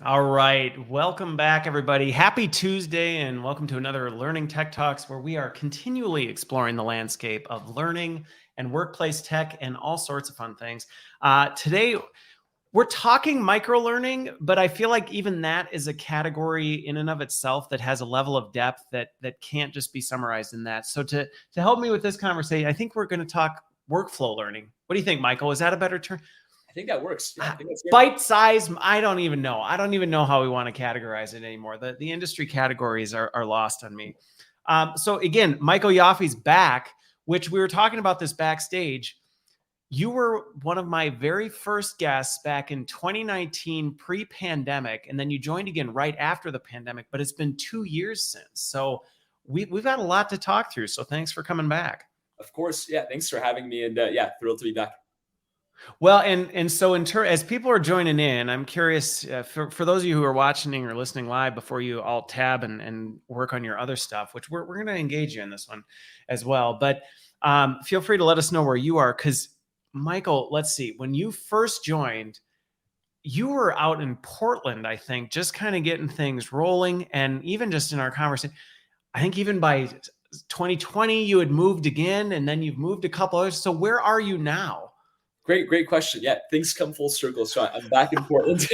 All right. Welcome back, everybody. Happy Tuesday, and welcome to another Learning Tech Talks, where we are continually exploring the landscape of learning and workplace tech and all sorts of fun things. Today, we're talking micro-learning, but I feel like even that is a category in and of itself that has a level of depth that can't just be summarized in that. So to help me with this conversation, I think we're going to talk workflow learning. What do you think, Michael? Is that a better term? I think that works. Yeah, I think that's good. Bite size, I don't even know. I don't even know how we want to categorize it anymore. The industry categories are lost on me. So again, Michael Yoffe's back, which we were talking about this backstage. You were one of my very first guests back in 2019, pre-pandemic, and then you joined again right after the pandemic, but it's been 2 years since. So we've got a lot to talk through. So thanks for coming back. Of course. Yeah. Thanks for having me. And thrilled to be back. Well, and so as people are joining in, I'm curious for those of you who are watching or listening live before you all tab and work on your other stuff, which we're going to engage you in this one as well. But feel free to let us know where you are, because Michael, let's see, when you first joined, you were out in Portland, I think, just kind of getting things rolling, and even just in our conversation, I think even by 2020 you had moved again, and then you've moved a couple others. So where are you now? Great question. Yeah, things come full circle. So I'm back in Portland.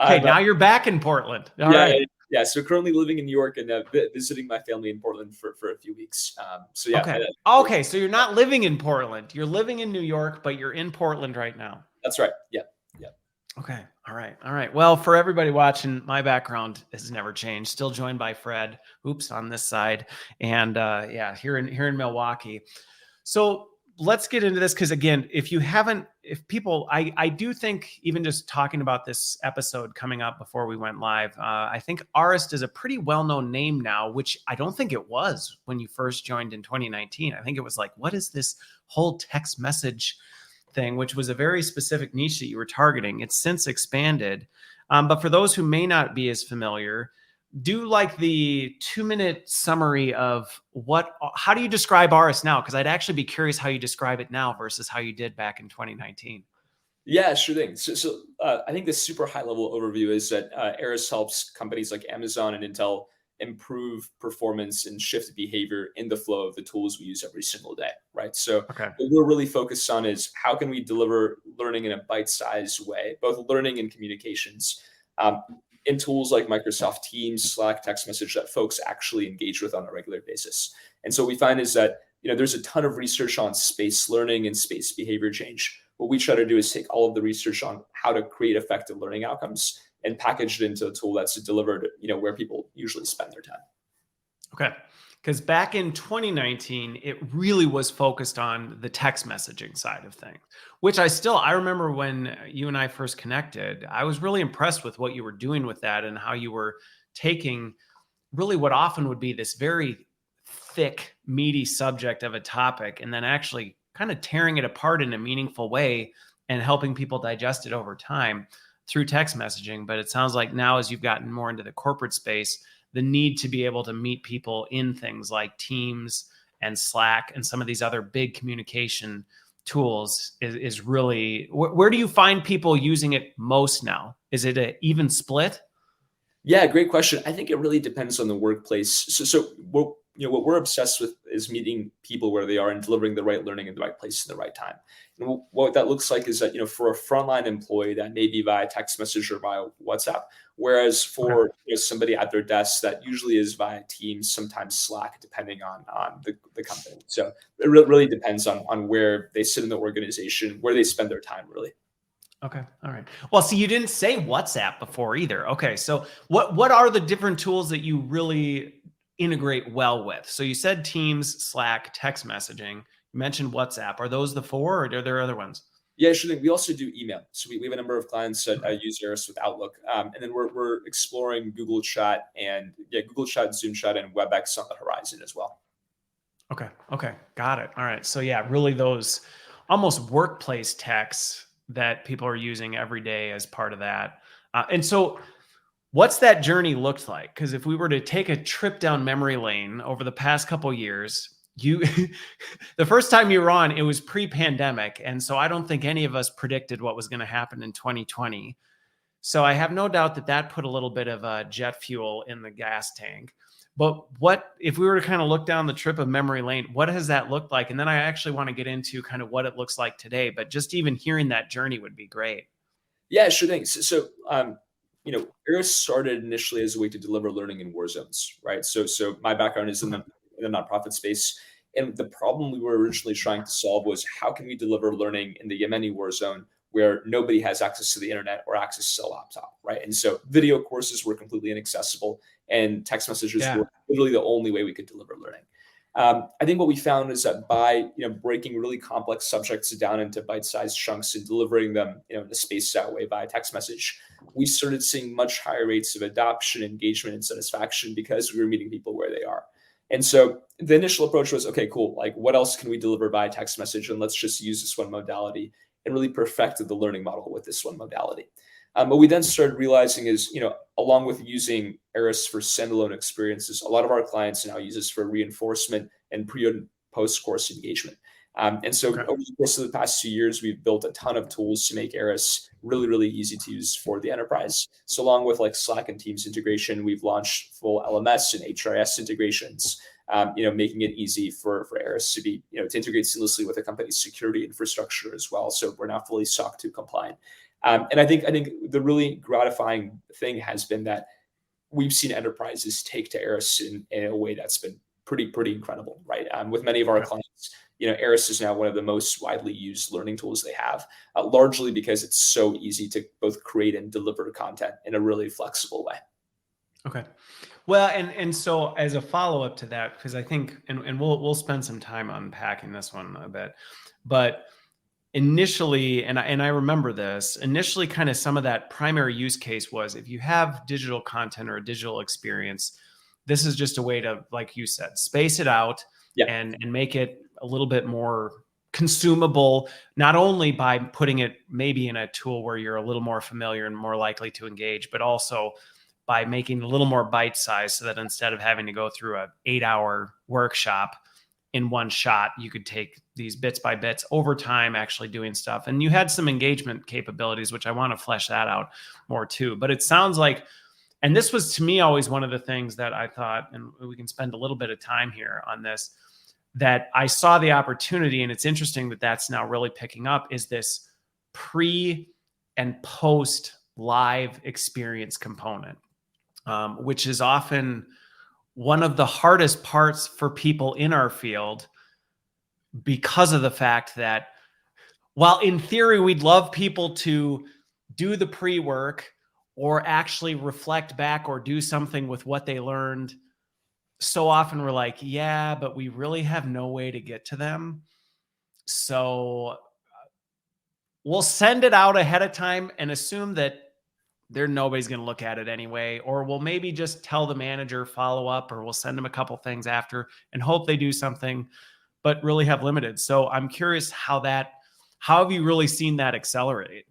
Okay, now you're back in Portland. All yeah, right. yeah. So currently living in New York and visiting my family in Portland for a few weeks. So yeah. Okay. Okay. So you're not living in Portland. You're living in New York, but you're in Portland right now. That's right. Yeah. Yeah. Okay. All right. All right. Well, for everybody watching, my background has never changed. Still joined by Fred. Oops, on this side, and yeah, here in Milwaukee. So let's get into this, because again, if people, I do think even just talking about this episode coming up before we went live, I think Arist is a pretty well-known name now, which I don't think it was when you first joined in 2019. I think it was like, what is this whole text message thing, which was a very specific niche that you were targeting. It's since expanded. But for those who may not be as familiar, do like the 2-minute summary of how do you describe Arist now? Because I'd actually be curious how you describe it now versus how you did back in 2019. Yeah, sure thing. So I think the super high level overview is that Arist helps companies like Amazon and Intel improve performance and shift behavior in the flow of the tools we use every single day, right? So Okay. what we're really focused on is how can we deliver learning in a bite-sized way, both learning and communications, in tools like Microsoft Teams, Slack, text message that folks actually engage with on a regular basis. And so what we find is that there's a ton of research on space learning and space behavior change. What we try to do is take all of the research on how to create effective learning outcomes and package it into a tool that's delivered, where people usually spend their time. Okay. Because back in 2019, it really was focused on the text messaging side of things, which I remember when you and I first connected, I was really impressed with what you were doing with that and how you were taking really what often would be this very thick, meaty subject of a topic and then actually kind of tearing it apart in a meaningful way and helping people digest it over time through text messaging. But it sounds like now, as you've gotten more into the corporate space, the need to be able to meet people in things like Teams and Slack and some of these other big communication tools is really, where do you find people using it most now? Is it an even split? Yeah, great question. I think it really depends on the workplace. So what we're obsessed with is meeting people where they are and delivering the right learning in the right place in the right time. And what that looks like is that, for a frontline employee, that may be via text message or via WhatsApp, whereas for somebody at their desk, that usually is via Teams, sometimes Slack, depending on the company. So it really depends on where they sit in the organization, where they spend their time, really. Okay. All right. Well, see, you didn't say WhatsApp before either. Okay. So what are the different tools that you really integrate well with? So you said Teams, Slack, text messaging. You mentioned WhatsApp. Are those the four, or are there other ones? Yeah, sure. We also do email. So we have a number of clients that use Arist with Outlook. And then we're exploring Google Chat Google Chat, Zoom Chat, and WebEx on the horizon as well. Okay. Okay. Got it. All right. So yeah, really those almost workplace techs that people are using every day as part of that. And so what's that journey looked like? Because if we were to take a trip down memory lane over the past couple of years, the first time you were on, it was pre-pandemic. And so I don't think any of us predicted what was going to happen in 2020. So I have no doubt that that put a little bit of jet fuel in the gas tank. But what if we were to kind of look down the trip of memory lane? What has that looked like? And then I actually want to get into kind of what it looks like today. But just even hearing that journey would be great. Yeah, sure thing. Arist started initially as a way to deliver learning in war zones, right? So my background is in Okay. the nonprofit space, and the problem we were originally trying to solve was how can we deliver learning in the Yemeni war zone where nobody has access to the internet or access to a laptop, right? And so video courses were completely inaccessible, and text messages Yeah. were literally the only way we could deliver learning. I think what we found is that by breaking really complex subjects down into bite-sized chunks and delivering them in a spaced out way via text message, we started seeing much higher rates of adoption, engagement, and satisfaction because we were meeting people where they are. And so the initial approach was, okay, cool. Like, what else can we deliver by text message? And let's just use this one modality and really perfected the learning model with this one modality. What we then started realizing is, along with using Eris for standalone experiences, a lot of our clients now use this for reinforcement and pre and post course engagement. And so Okay. over the course of the past 2 years, we've built a ton of tools to make Eris really, really easy to use for the enterprise. So along with like Slack and Teams integration, we've launched full LMS and HRS integrations, making it easy for Eris to be, to integrate seamlessly with a company's security infrastructure as well. So we're now fully SOC 2 compliant. And I think the really gratifying thing has been that we've seen enterprises take to Eris in a way that's been pretty incredible, right? With many of our Okay. clients, Eris is now one of the most widely used learning tools they have, largely because it's so easy to both create and deliver content in a really flexible way. Okay. Well, and so as a follow up to that, because I think, and we'll spend some time unpacking this one a bit, but initially, and I remember this initially, kind of some of that primary use case was if you have digital content or a digital experience, this is just a way to, like you said, space it out Yeah. and make it a little bit more consumable, not only by putting it maybe in a tool where you're a little more familiar and more likely to engage, but also by making it a little more bite sized so that instead of having to go through a 8-hour workshop in one shot, you could take these bits by bits over time, actually doing stuff. And you had some engagement capabilities, which I want to flesh that out more too. But it sounds like, and this was to me always one of the things that I thought, and we can spend a little bit of time here on this, that I saw the opportunity, and it's interesting that that's now really picking up, is this pre and post live experience component, which is often one of the hardest parts for people in our field because of the fact that while in theory we'd love people to do the pre-work or actually reflect back or do something with what they learned, so often we're like, yeah, but we really have no way to get to them. So we'll send it out ahead of time and assume that nobody's going to look at it anyway, or we'll maybe just tell the manager, follow up, or we'll send them a couple things after and hope they do something, but really have limited. So I'm curious how have you really seen that accelerate?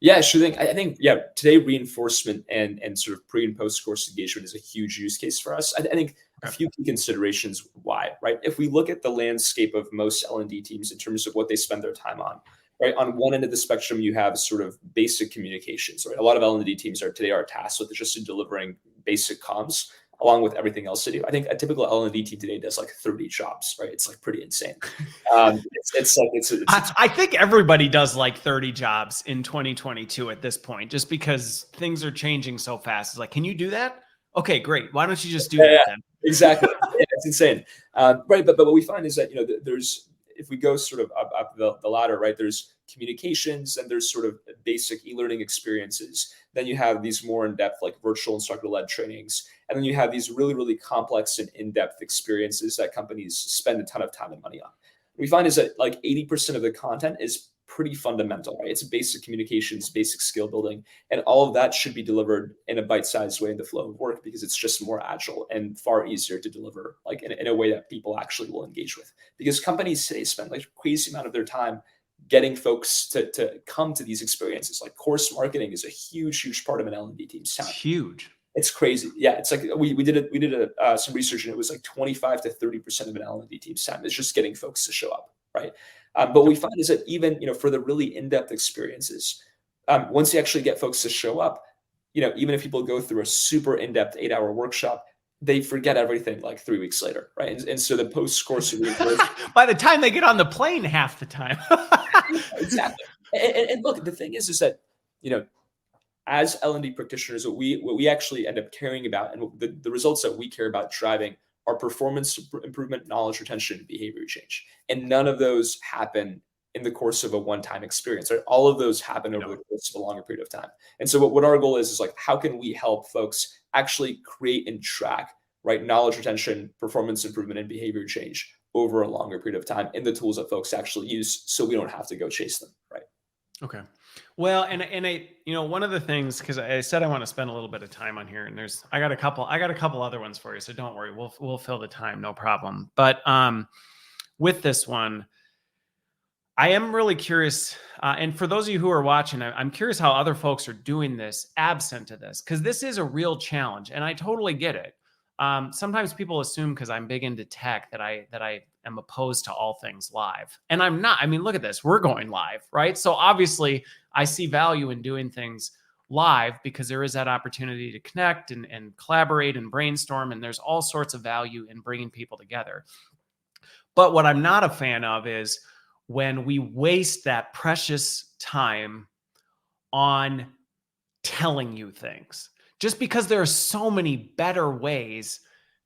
Yeah, sure thing. I think, yeah, today reinforcement and sort of pre and post course engagement is a huge use case for us. I think a Okay. few key considerations why, right? If we look at the landscape of most L&D teams in terms of what they spend their time on, right? On one end of the spectrum, you have sort of basic communications, right? A lot of L&D teams today are tasked with just delivering basic comms along with everything else to do. I think a typical L&D team today does like 30 jobs, right? It's like pretty insane. I think everybody does like 30 jobs in 2022 at this point, just because things are changing so fast. It's like, can you do that? Okay, great. Why don't you just do that then? Exactly. Yeah, it's insane. Right. But what we find is that, there's, if we go sort of up the ladder, right, there's communications and there's sort of basic e-learning experiences. Then you have these more in-depth, like virtual instructor-led trainings. And then you have these really, really complex and in-depth experiences that companies spend a ton of time and money on. What we find is that like 80% of the content is pretty fundamental, right? It's basic communications, basic skill building, and all of that should be delivered in a bite-sized way in the flow of work because it's just more agile and far easier to deliver, like in a way that people actually will engage with. Because companies today spend like a crazy amount of their time getting folks to come to these experiences. Like course marketing is a huge part of an L&D team's It's time. huge. It's crazy. Yeah, it's like we did some research and it was like 25 to 30% of an L&D team's time is just getting folks to show up, right? But what we find is that even for the really in-depth experiences, once you actually get folks to show up, even if people go through a super in-depth 8-hour workshop, they forget everything like 3 weeks later, right? And so the post-course reinforcement. By the time they get on the plane, half the time. Exactly. And look, the thing is that, as L&D practitioners, what we actually end up caring about, and the results that we care about driving, are performance improvement, knowledge retention, and behavior change. And none of those happen in the course of a one-time experience, right? All of those happen over the course of a longer period of time. And so what our goal is like, how can we help folks actually create and track, right, knowledge retention, performance improvement, and behavior change over a longer period of time in the tools that folks actually use, so we don't have to go chase them, right? Okay. Well, and one of the things, because I said I want to spend a little bit of time on here, and I got a couple other ones for you, so don't worry, we'll fill the time, no problem. But with this one, I am really curious, and for those of you who are watching, I'm curious how other folks are doing this absent of this, because this is a real challenge, and I totally get it. Sometimes people assume because I'm big into tech that I am opposed to all things live, and I'm not. I mean, look at this. We're going live, right? So obviously I see value in doing things live because there is that opportunity to connect and collaborate and brainstorm, and there's all sorts of value in bringing people together. But what I'm not a fan of is when we waste that precious time on telling you things. Just because there are so many better ways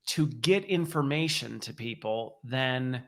to get information to people than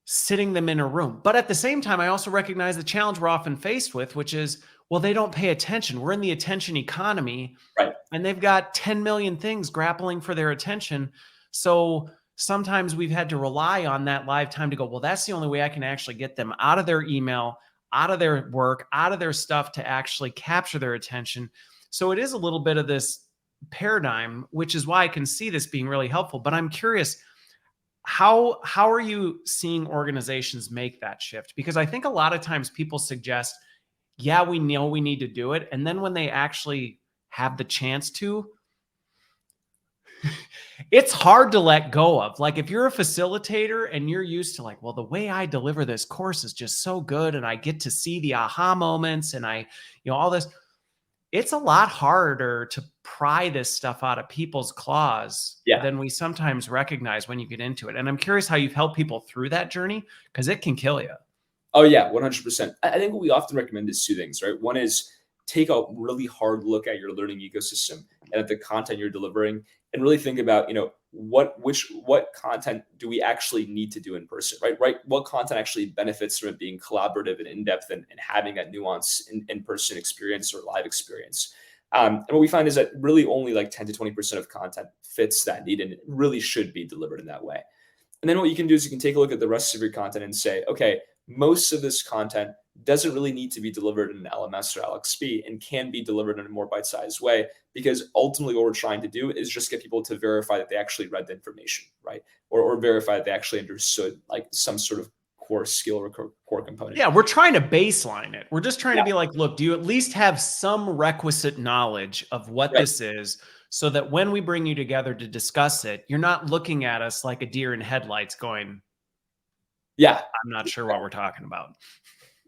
sitting them in a room. But at the same time, I also recognize the challenge we're often faced with, which is, well, they don't pay attention. We're in the attention economy, right? And they've got 10 million things grappling for their attention. So sometimes we've had to rely on that live time to go, well, that's the only way I can actually get them out of their email, out of their work, out of their stuff to actually capture their attention. So it is a little bit of this paradigm, which is why I can see this being really helpful. But I'm curious, how are you seeing organizations make that shift? Because I think a lot of times people suggest, yeah, we know we need to do it. And then when they actually have the chance to, it's hard to let go of. Like if you're a facilitator and you're used to like, well, the way I deliver this course is just so good and I get to see the aha moments and all this, it's a lot harder to pry this stuff out of people's claws than we sometimes recognize when you get into it. And I'm curious how you've helped people through that journey, because it can kill you. Oh yeah, 100%. I think what we often recommend is two things, right? One is take a really hard look at your learning ecosystem and at the content you're delivering, and really think about, what content do we actually need to do in person, right? What content actually benefits from it being collaborative and in-depth and having that nuance in-person experience or live experience. And what we find is that really only like 10 to 20% of content fits that need, and it really should be delivered in that way. And then what you can do is you can take a look at the rest of your content and say, okay, most of this content doesn't really need to be delivered in an LMS or LXP and can be delivered in a more bite-sized way, because ultimately what we're trying to do is just get people to verify that they actually read the information, right? Or verify that they actually understood like some sort of core skill or core component. Yeah, we're trying to baseline it. We're just trying to be like, look, do you at least have some requisite knowledge of what this is, so that when we bring you together to discuss it, you're not looking at us like a deer in headlights going, I'm not sure what we're talking about.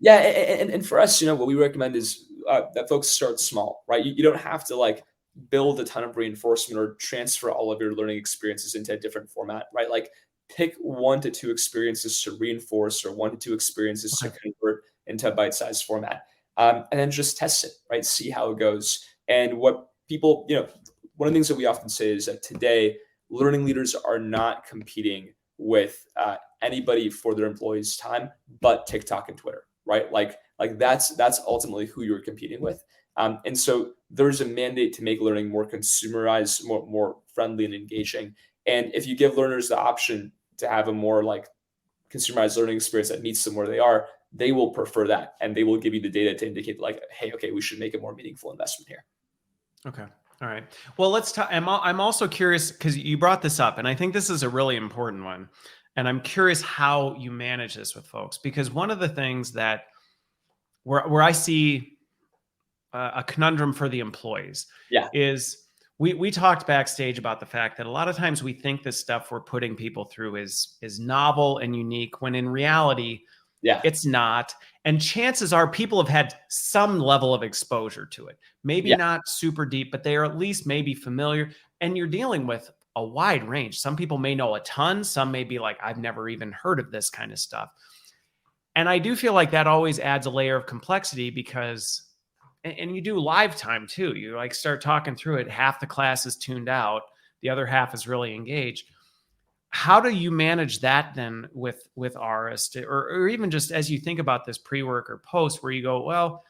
Yeah, and for us, what we recommend is that folks start small, right? You don't have to like build a ton of reinforcement or transfer all of your learning experiences into a different format, right? Like pick 1 to 2 experiences to reinforce, or 1 to 2 experiences to convert into a bite-sized format, and then just test it, right? See how it goes. And what people, one of the things that we often say is that today, learning leaders are not competing with anybody for their employees' time, but TikTok and Twitter. Right? Like that's ultimately who you're competing with. And so there's a mandate to make learning more consumerized, more friendly and engaging. And if you give learners the option to have a more like consumerized learning experience that meets them where they are, they will prefer that. And they will give you the data to indicate like, hey, okay, we should make a more meaningful investment here. Okay. All right. Well, let's talk. I'm also curious, because you brought this up, and I think this is a really important one. And I'm curious how you manage this with folks, because one of the things that where I see a conundrum for the employees is we talked backstage about the fact that a lot of times we think the stuff we're putting people through is novel and unique, when in reality, Yeah. It's not. And chances are people have had some level of exposure to it. Maybe Yeah. not super deep, but they are at least maybe familiar. And you're dealing with a wide range. Some people may know a ton. Some may be like, I've never even heard of this kind of stuff. And I do feel like that always adds a layer of complexity because, and you do live time too. You like start talking through it. Half the class is tuned out. The other half is really engaged. How do you manage that then with Arist, or even just as you think about this pre-work or post where you go, well,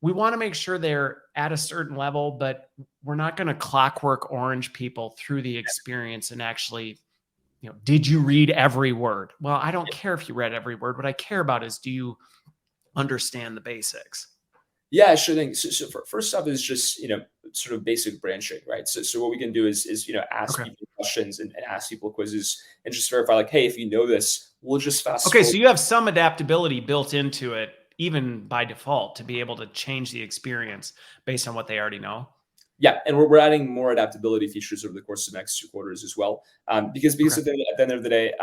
we want to make sure they're at a certain level, but we're not going to clockwork orange people through the experience and actually, did you read every word? Well, I don't care if you read every word. What I care about is, do you understand the basics? Yeah, sure thing. So first off is just, sort of basic branching, right? So what we can do is ask Okay. people questions and ask people quizzes and just verify like, hey, if you know this, we'll just fast Okay, forward. so you have some adaptability built into it, even by default, to be able to change the experience based on what they already know. Yeah, and we're adding more adaptability features over the course of the next 2 quarters as well. Because Okay. at the end of the day,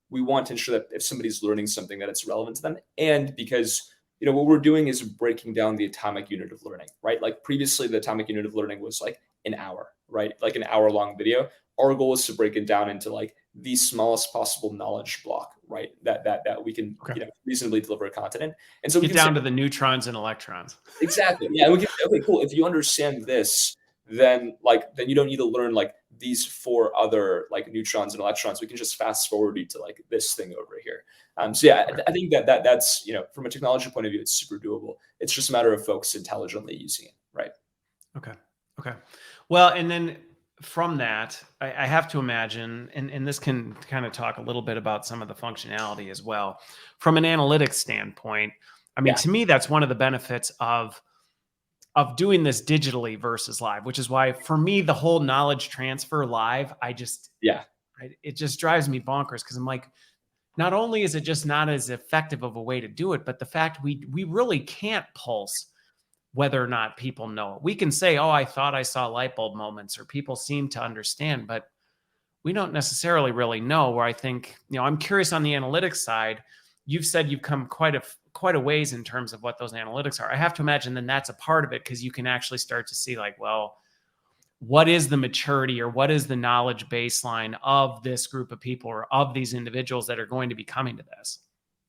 we want to ensure that if somebody's learning something that it's relevant to them, and because what we're doing is breaking down the atomic unit of learning, right? Like previously, the atomic unit of learning was like an hour, right? Like an hour long video. Our goal is to break it down into like the smallest possible knowledge block, right? That we can Okay. reasonably deliver content in, and so we Get can say down to the neutrons and electrons. exactly. Yeah. And we can say, okay, cool. If you understand this, then you don't need to learn like these 4 other like neutrons and electrons. We can just fast forward you to like this thing over here. So yeah, Okay. I think that's from a technology point of view, it's super doable. It's just a matter of folks intelligently using it, right? Okay. Okay. Well, and then from that, I have to imagine, and this can kind of talk a little bit about some of the functionality as well. From an analytics standpoint, I mean, Yeah. to me, that's one of the benefits of doing this digitally versus live, which is why for me, the whole knowledge transfer live, Yeah. it just drives me bonkers because I'm like, not only is it just not as effective of a way to do it, but the fact we really can't pulse whether or not people know it. We can say, oh, I thought I saw light bulb moments, or people seem to understand, but we don't necessarily really know. Where I think, I'm curious on the analytics side. You've said you've come quite a ways in terms of what those analytics are. I have to imagine then that's a part of it because you can actually start to see like, well, what is the maturity or what is the knowledge baseline of this group of people or of these individuals that are going to be coming to this?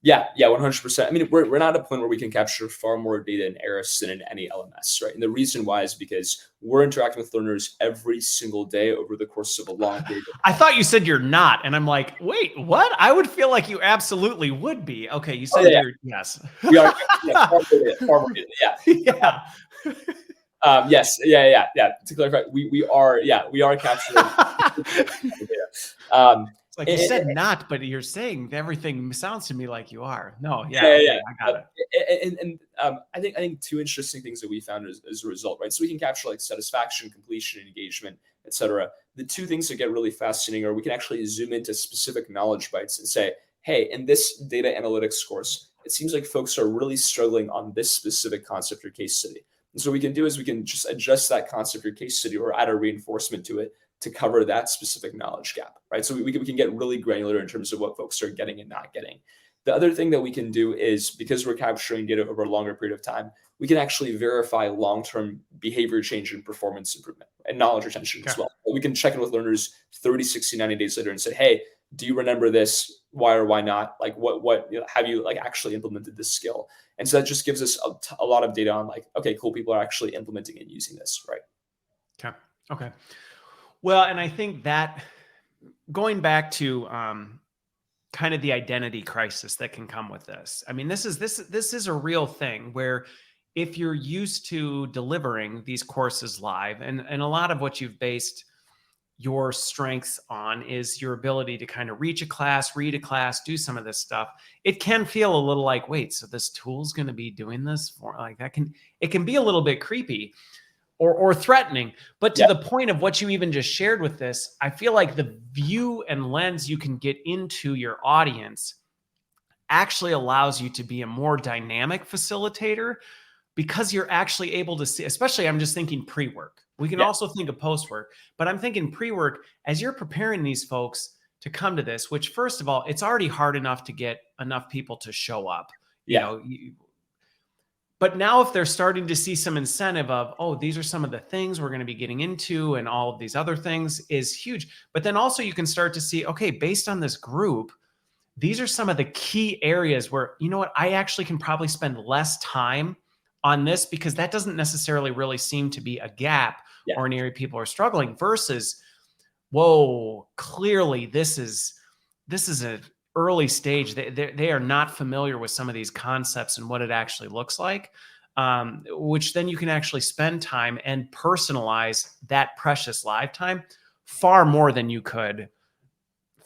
Yeah, 100%. I mean, we're not at a point where we can capture far more data in Arist than in any LMS, right? And the reason why is because we're interacting with learners every single day over the course of a long period of I time. thought you said you're not. And I'm like, wait, what? I would feel like you absolutely would be. Okay, you Oh said yeah, you're, yes. we are. Yeah, far more data. Yeah. Yeah. Yes. Yeah. To clarify, we are capturing data. It's like you And, said not, but you're saying everything sounds to me like you are. No, yeah, yeah, okay, yeah. I got it. I think 2 interesting things that we found as a result, right? So we can capture like satisfaction, completion, engagement, etc. The 2 things that get really fascinating are we can actually zoom into specific knowledge bites and say, hey, in this data analytics course, it seems like folks are really struggling on this specific concept or case study. And so what we can do is we can just adjust that concept or case study or add a reinforcement to it to cover that specific knowledge gap, right? So we can get really granular in terms of what folks are getting and not getting. The other thing that we can do is because we're capturing data over a longer period of time, we can actually verify long-term behavior change and performance improvement and knowledge retention as Okay. well. We can check in with learners 30, 60, 90 days later and say, hey, do you remember this? Why or why not? Like what have you like actually implemented this skill? And so that just gives us a lot of data on like, okay, cool, people are actually implementing and using this, right? Okay. Okay. Well, and I think that going back to kind of the identity crisis that can come with this. I mean, this is a real thing where if you're used to delivering these courses live, and a lot of what you've based your strengths on is your ability to kind of reach a class, read a class, do some of this stuff. It can feel a little like, wait, so this tool's going to be doing this for like that it can be a little bit creepy or threatening. But to Yeah. the point of what you even just shared with this, I feel like the view and lens you can get into your audience actually allows you to be a more dynamic facilitator because you're actually able to see, especially I'm just thinking pre-work. We can Yeah. also think of post-work, but I'm thinking pre-work as you're preparing these folks to come to this, which first of all, it's already hard enough to get enough people to show up, Yeah. but now if they're starting to see some incentive of, oh, these are some of the things we're going to be getting into and all of these other things is huge. But then also you can start to see, okay, based on this group, these are some of the key areas where, you know what, I actually can probably spend less time on this because that doesn't necessarily really seem to be a gap Yeah. or an area people are struggling versus, whoa, clearly this is an early stage. They are not familiar with some of these concepts and what it actually looks like, which then you can actually spend time and personalize that precious live time far more than you could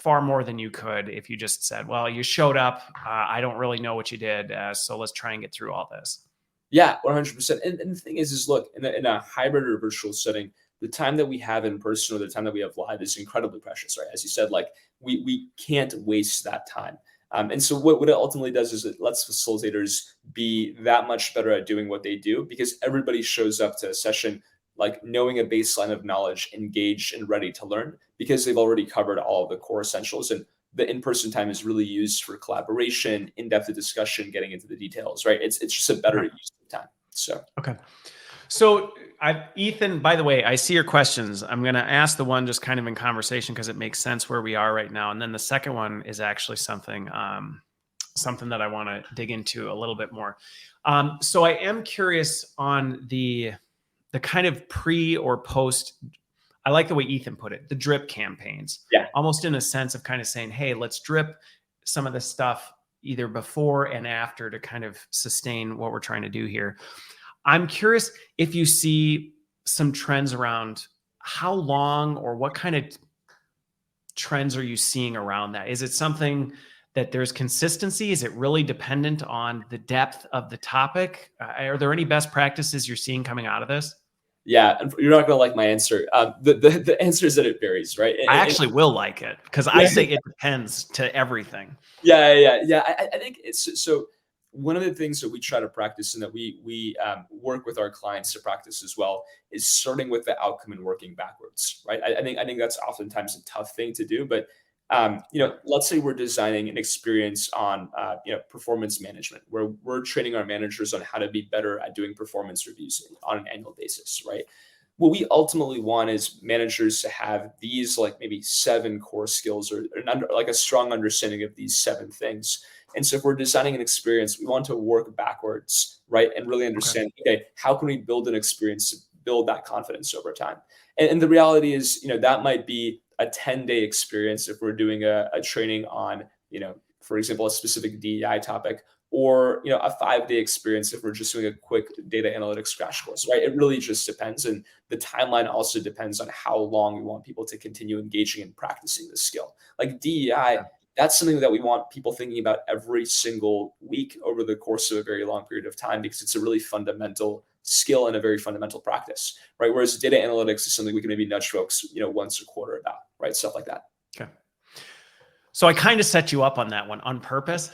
if you just said, well, you showed up. I don't really know what you did. So let's try and get through all this. Yeah, 100%. And the thing is look, in a hybrid or virtual setting, the time that we have in person or the time that we have live is incredibly precious, right? As you said, like we can't waste that time. And so what it ultimately does is it lets facilitators be that much better at doing what they do because everybody shows up to a session like knowing a baseline of knowledge, engaged and ready to learn because they've already covered all of the core essentials. And the in-person time is really used for collaboration, in-depth discussion, getting into the details, right? It's just a better use of time. So okay. So Ethan, by the way, I see your questions. I'm going to ask the one just kind of in conversation because it makes sense where we are right now. And then the second one is actually something that I want to dig into a little bit more. So I am curious on the kind of pre or post. I like the way Ethan put it, the drip campaigns. Yeah. Almost in a sense of kind of saying, hey, let's drip some of the stuff either before and after to kind of sustain what we're trying to do here. I'm curious if you see some trends around how long or what kind of trends are you seeing around that? Is it something that there's consistency? Is it really dependent on the depth of the topic? Are there any best practices you're seeing coming out of this? Yeah, and you're not going to like my answer. The answer is that it varies, right? I actually will like it because I say it depends to everything. Yeah. I think it's so. One of the things that we try to practice and that we work with our clients to practice as well is starting with the outcome and working backwards, right? I think that's oftentimes a tough thing to do, but let's say we're designing an experience on performance management, where we're training our managers on how to be better at doing performance reviews on an annual basis, right? What we ultimately want is managers to have these like maybe 7 core skills or like a strong understanding of these 7 things. And so if we're designing an experience, we want to work backwards, right? And really understand, okay, how can we build an experience to build that confidence over time? And the reality is, that might be a 10-day experience if we're doing a training on, for example, a specific DEI topic, or a 5-day experience if we're just doing a quick data analytics crash course, right? It really just depends. And the timeline also depends on how long we want people to continue engaging and practicing this skill. Like DEI, that's something that we want people thinking about every single week over the course of a very long period of time because it's a really fundamental skill and a very fundamental practice, right? Whereas data analytics is something we can maybe nudge folks, once a quarter about, right? Stuff like that. Okay. So I kind of set you up on that one on purpose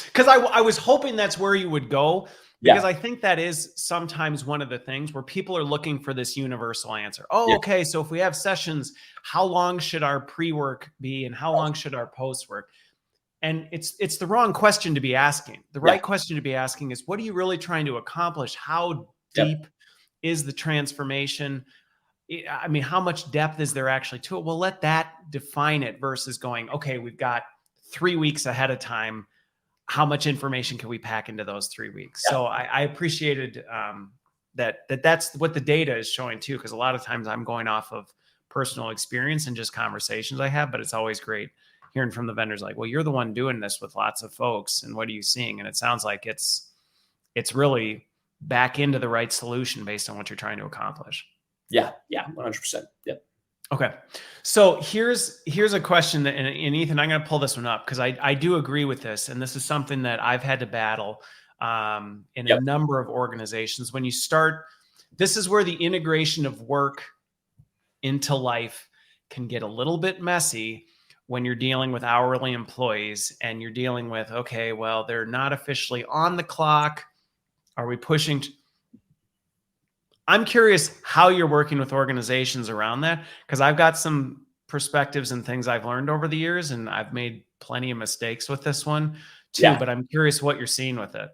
because I was hoping that's where you would go because I think that is sometimes one of the things where people are looking for this universal answer. Oh, okay. So if we have sessions, how long should our pre-work be and how long should our post-work? And it's the wrong question to be asking. The right question to be asking is, what are you really trying to accomplish? How deep is the transformation? I mean, how much depth is there actually to it? Well, let that define it versus going, okay, we've got 3 weeks ahead of time. How much information can we pack into those 3 weeks? So I appreciated that's what the data is showing too, because a lot of times I'm going off of personal experience and just conversations I have, but it's always great hearing from the vendors like, well, you're the one doing this with lots of folks and what are you seeing? And it sounds like it's really back into the right solution based on what you're trying to accomplish. Yeah, 100%. Yep. Okay. So here's a question that, and Ethan, I'm going to pull this one up because I do agree with this. And this is something that I've had to battle in a number of organizations. When you start, this is where the integration of work into life can get a little bit messy when you're dealing with hourly employees and you're dealing with, okay, well, they're not officially on the clock. Are we pushing? I'm curious how you're working with organizations around that, because I've got some perspectives and things I've learned over the years, and I've made plenty of mistakes with this one too, Yeah. but I'm curious what you're seeing with it.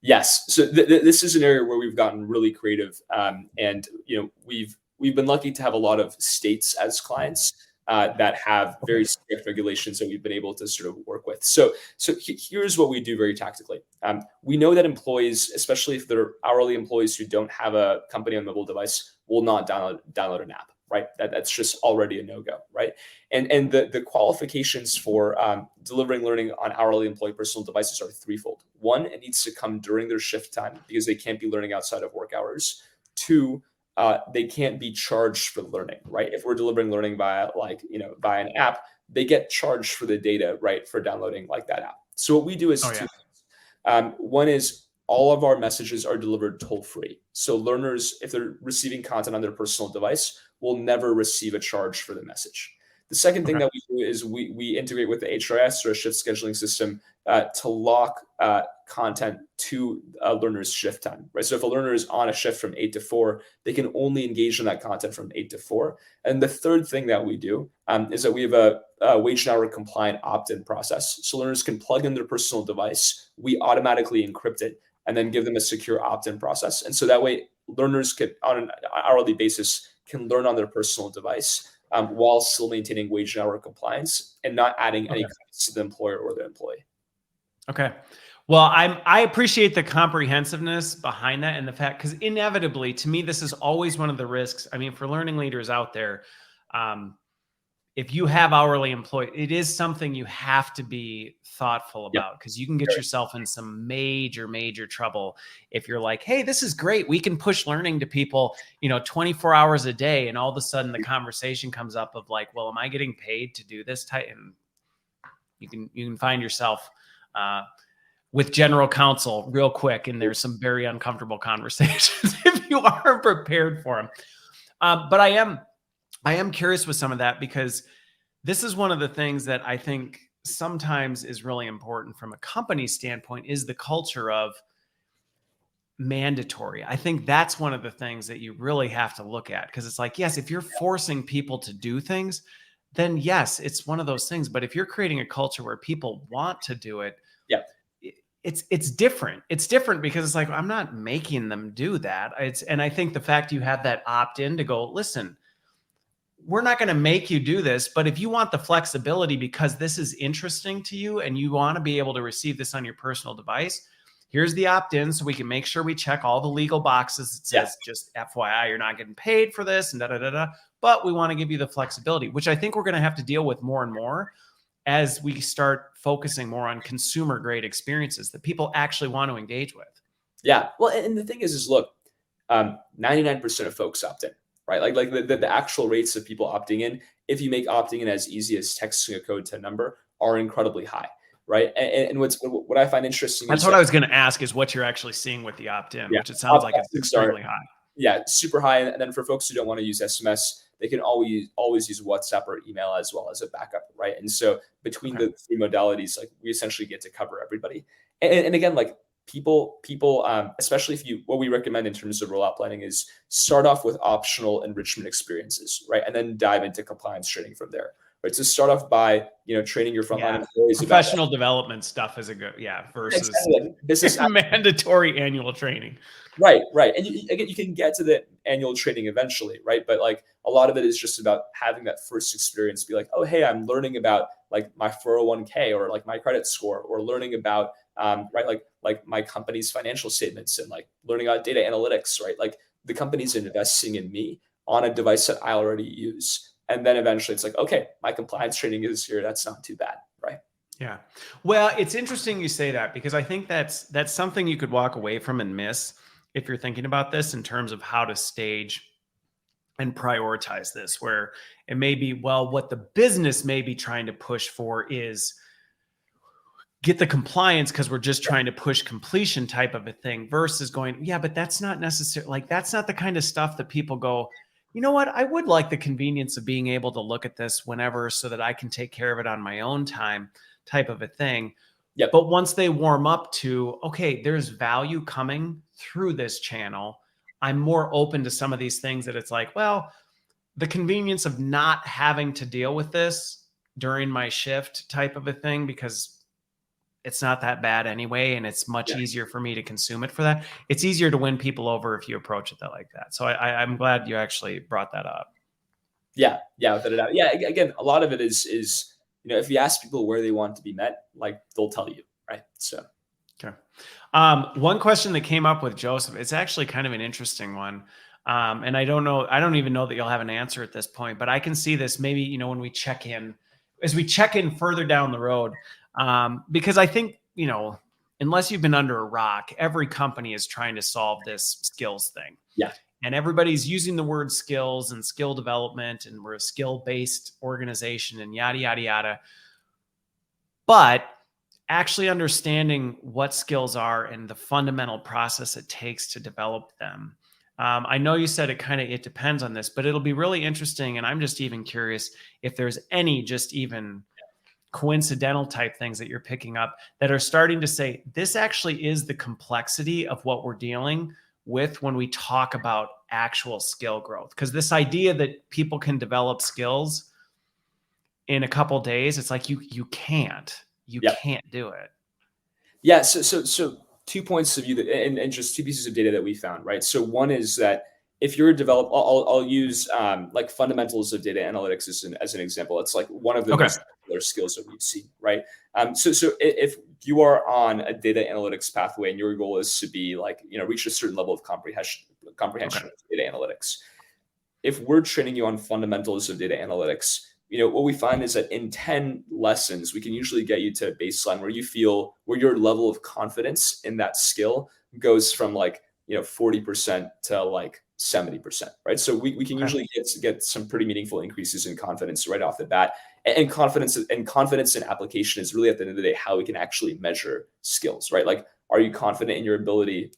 Yes. So this is an area where we've gotten really creative, and we've been lucky to have a lot of states as clients that have very strict regulations that we've been able to sort of work with. So here's what we do very tactically. We know that employees, especially if they're hourly employees who don't have a company on mobile device, will not download an app. Right, that's just already a no-go. Right, and the qualifications for delivering learning on hourly employee personal devices are threefold. One, it needs to come during their shift time because they can't be learning outside of work hours. Two, they can't be charged for learning. Right, if we're delivering learning via via an app, they get charged for the data, right, for downloading like that app. So what we do is two things. One is all of our messages are delivered toll-free. So learners, if they're receiving content on their personal device, will never receive a charge for the message. The second thing that we do is we integrate with the HRS, or a shift scheduling system, to lock content to a learner's shift time. Right. So if a learner is on a shift from 8 to 4, they can only engage in that content from 8 to 4. And the third thing that we do is that we have a wage and hour compliant opt-in process. So learners can plug in their personal device. We automatically encrypt it and then give them a secure opt-in process. And so that way learners could, on an hourly basis, can learn on their personal device while still maintaining wage and hour compliance and not adding any costs to the employer or the employee. Okay. Well, I appreciate the comprehensiveness behind that, and the fact, because inevitably, to me, this is always one of the risks. I mean, for learning leaders out there, if you have hourly employees, it is something you have to be thoughtful about, because you can get yourself in some major, major trouble if you're like, hey, this is great. We can push learning to people, 24 hours a day. And all of a sudden the conversation comes up of like, well, am I getting paid to do this type? And you can find yourself with general counsel real quick. And there's some very uncomfortable conversations if you aren't prepared for them. But I am curious with some of that, because this is one of the things that I think sometimes is really important from a company standpoint, is the culture of mandatory. I think that's one of the things that you really have to look at, because it's like, yes, if you're forcing people to do things, then yes, it's one of those things. But if you're creating a culture where people want to do it, it's different. It's different because it's like, I'm not making them do that. And I think the fact you have that opt-in to go, listen, we're not going to make you do this, but if you want the flexibility because this is interesting to you and you want to be able to receive this on your personal device, here's the opt-in, so we can make sure we check all the legal boxes. It says just FYI, you're not getting paid for this and da-da-da-da, but we want to give you the flexibility, which I think we're going to have to deal with more and more as we start focusing more on consumer grade experiences that people actually want to engage with. Yeah. Well, and the thing is look, 99% of folks opt in. Right, like the actual rates of people opting in, if you make opting in as easy as texting a code to a number, are incredibly high, right? And what I find interesting, that's what I was going to ask, is what you're actually seeing with the opt-in, which it sounds like it's extremely high. Yeah, super high. And then for folks who don't want to use SMS, they can always use WhatsApp or email as well as a backup, right? And so between the three modalities, like we essentially get to cover everybody. And again, like people, especially what we recommend in terms of rollout planning is start off with optional enrichment experiences, right? And then dive into compliance training from there, right? So start off by, training your frontline employees. Professional development stuff is a good, versus this is mandatory annual training. Right. And you can get to the annual training eventually, right? But like a lot of it is just about having that first experience, be like, oh, hey, I'm learning about like my 401k or like my credit score, or learning about like my company's financial statements, and like learning about data analytics, right? Like the company's investing in me on a device that I already use. And then eventually it's like, okay, my compliance training is here. That's not too bad, right? Yeah. Well, it's interesting you say that, because I think that's something you could walk away from and miss if you're thinking about this in terms of how to stage and prioritize this, where it may be, well, what the business may be trying to push for is get the compliance because we're just trying to push completion type of a thing, versus going, yeah, but that's not necessary. Like, that's not the kind of stuff that people go, you know what? I would like the convenience of being able to look at this whenever so that I can take care of it on my own time type of a thing. But once they warm up to, okay, there's value coming through this channel, I'm more open to some of these things that it's like, well, the convenience of not having to deal with this during my shift type of a thing, because it's not that bad anyway, and it's much easier for me to consume it for that. It's easier to win people over if you approach it like that. So I'm glad you actually brought that up. Yeah, without a doubt. Yeah, again, a lot of it is if you ask people where they want to be met, like they'll tell you, right? So, okay. One question that came up with Joseph, it's actually kind of an interesting one. And I don't even know that you'll have an answer at this point, but I can see this maybe, when we check in, as we check in further down the road, because I think, unless you've been under a rock, every company is trying to solve this skills thing. Yeah. And everybody's using the word skills and skill development, and we're a skill-based organization and yada, yada, yada. But actually understanding what skills are and the fundamental process it takes to develop them. I know you said it depends on this, but it'll be really interesting. And I'm just even curious if there's any just even coincidental type things that you're picking up that are starting to say, this actually is the complexity of what we're dealing with when we talk about actual skill growth. Because this idea that people can develop skills in a couple of days, it's like you can't do it. Yeah. So 2 points of view and just 2 pieces of data that we found, right? So one is that if you're a developer, I'll use like fundamentals of data analytics as an example. It's like one of the most popular skills that we've seen, right? So if you are on a data analytics pathway and your goal is to be like, reach a certain level of comprehension of data analytics, if we're training you on fundamentals of data analytics, what we find is that in 10 lessons, we can usually get you to a baseline where your level of confidence in that skill goes from like, 40% to like 70%, right? So we can usually get some pretty meaningful increases in confidence right off the bat. And confidence in application is really, at the end of the day, how we can actually measure skills, right? Like, are you confident in your ability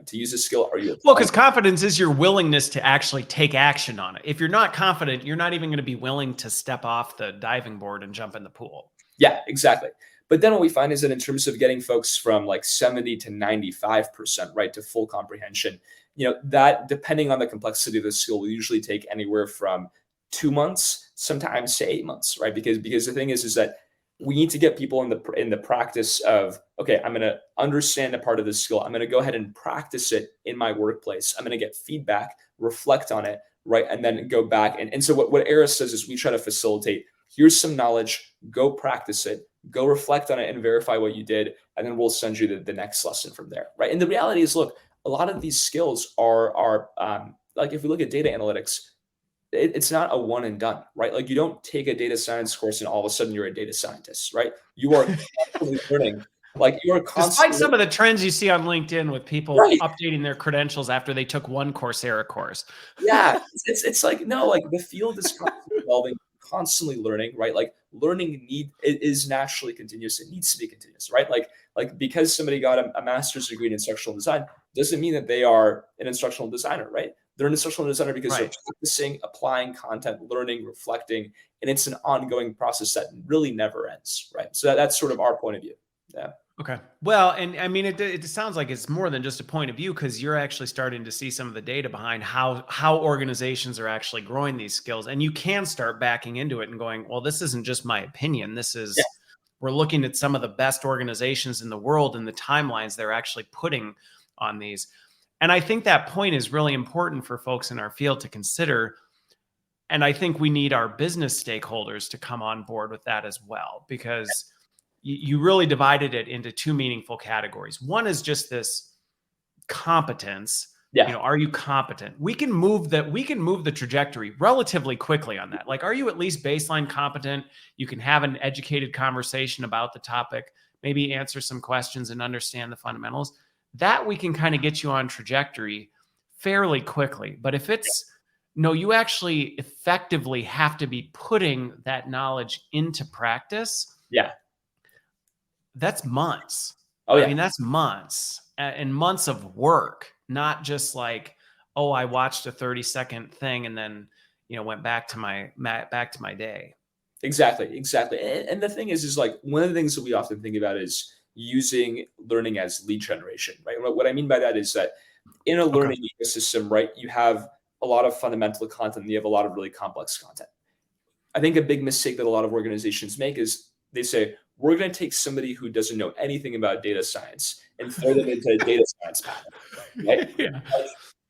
to use a skill? Are you because confidence is your willingness to actually take action on it. If you're not confident, you're not even going to be willing to step off the diving board and jump in the pool. Yeah, exactly. But then what we find is that in terms of getting folks from like 70 to 95%, right, to full comprehension, that depending on the complexity of the skill will usually take anywhere from 2 months, sometimes to 8 months, right? Because the thing is that we need to get people in the practice of, okay, I'm going to understand a part of this skill. I'm going to go ahead and practice it in my workplace. I'm going to get feedback, reflect on it, right? And then go back. And so what Arist says is we try to facilitate, here's some knowledge, go practice it, go reflect on it and verify what you did. And then we'll send you the next lesson from there, right? And the reality is, look, a lot of these skills are like, if we look at data analytics, it's not a one and done, right? Like, you don't take a data science course and all of a sudden you're a data scientist, right? You are constantly learning. Like, you are constantly. Despite some of the trends you see on LinkedIn with people updating their credentials after they took one Coursera course. Yeah, it's like, no, like the field is constantly evolving, constantly learning, right? Like, learning is naturally continuous. It needs to be continuous, right? Like because somebody got a master's degree in instructional design doesn't mean that they are an instructional designer, right? They're an instructional designer because they're practicing, applying content, learning, reflecting, and it's an ongoing process that really never ends, right? So that's sort of our point of view. Yeah. Okay. Well, and I mean, it sounds like it's more than just a point of view, because you're actually starting to see some of the data behind how organizations are actually growing these skills. And you can start backing into it and going, well, this isn't just my opinion. This is, we're looking at some of the best organizations in the world and the timelines they're actually putting on these. And I think that point is really important for folks in our field to consider. And I think we need our business stakeholders to come on board with that as well, because you really divided it into two meaningful categories. One is just this competence. Are you competent? We can move the trajectory relatively quickly on that. Like, are you at least baseline competent? You can have an educated conversation about the topic, maybe answer some questions and understand the fundamentals. That we can kind of get you on trajectory fairly quickly. But if it's no, you actually effectively have to be putting that knowledge into practice. Yeah. That's months. Oh, yeah. I mean, that's months and months of work, not just like, oh, I watched a 30-second thing and then, went back to my day. Exactly. And the thing is like, one of the things that we often think about is using learning as lead generation, right? What I mean by that is that in a learning ecosystem, right, you have a lot of fundamental content and you have a lot of really complex content. I think a big mistake that a lot of organizations make is they say, we're going to take somebody who doesn't know anything about data science and throw them into a data science path, right? Yeah.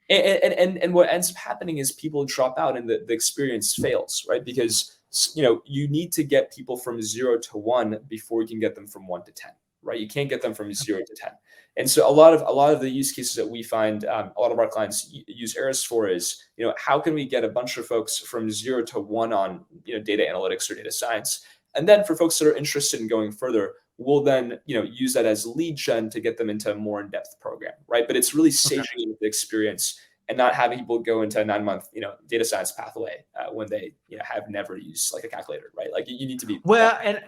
And what ends up happening is people drop out and the experience fails, right? Because you need to get people from 0 to 1 before you can get them from 1 to 10, right? You can't get them from 0 to 10. And so a lot of the use cases that we find a lot of our clients use Arist for is, how can we get a bunch of folks from 0 to 1 on data analytics or data science, and then for folks that are interested in going further, we'll then use that as lead gen to get them into a more in-depth program, right? But it's really saging the experience and not having people go into a 9-month data science pathway when they have never used like a calculator, right? Like you need to be well, and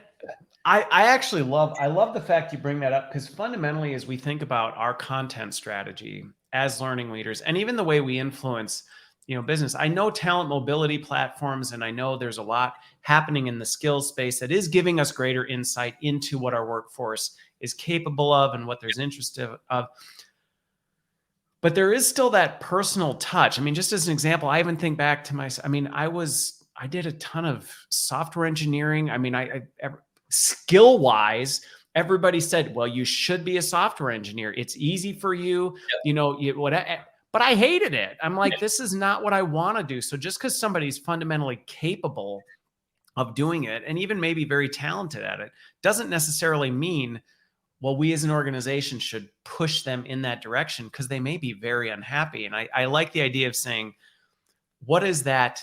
I actually love the fact you bring that up, because fundamentally, as we think about our content strategy as learning leaders, and even the way we influence business, I know talent mobility platforms, and I know there's a lot happening in the skills space that is giving us greater insight into what our workforce is capable of and what there's interest of. But there is still that personal touch. I mean, just as an example, I even think back to I did a ton of software engineering. I mean, skill wise, everybody said, well, you should be a software engineer. It's easy for you, but I hated it. I'm like, this is not what I want to do. So just because somebody's fundamentally capable of doing it, and even maybe very talented at it, doesn't necessarily mean, well, we as an organization should push them in that direction, because they may be very unhappy. And I like the idea of saying, what is that?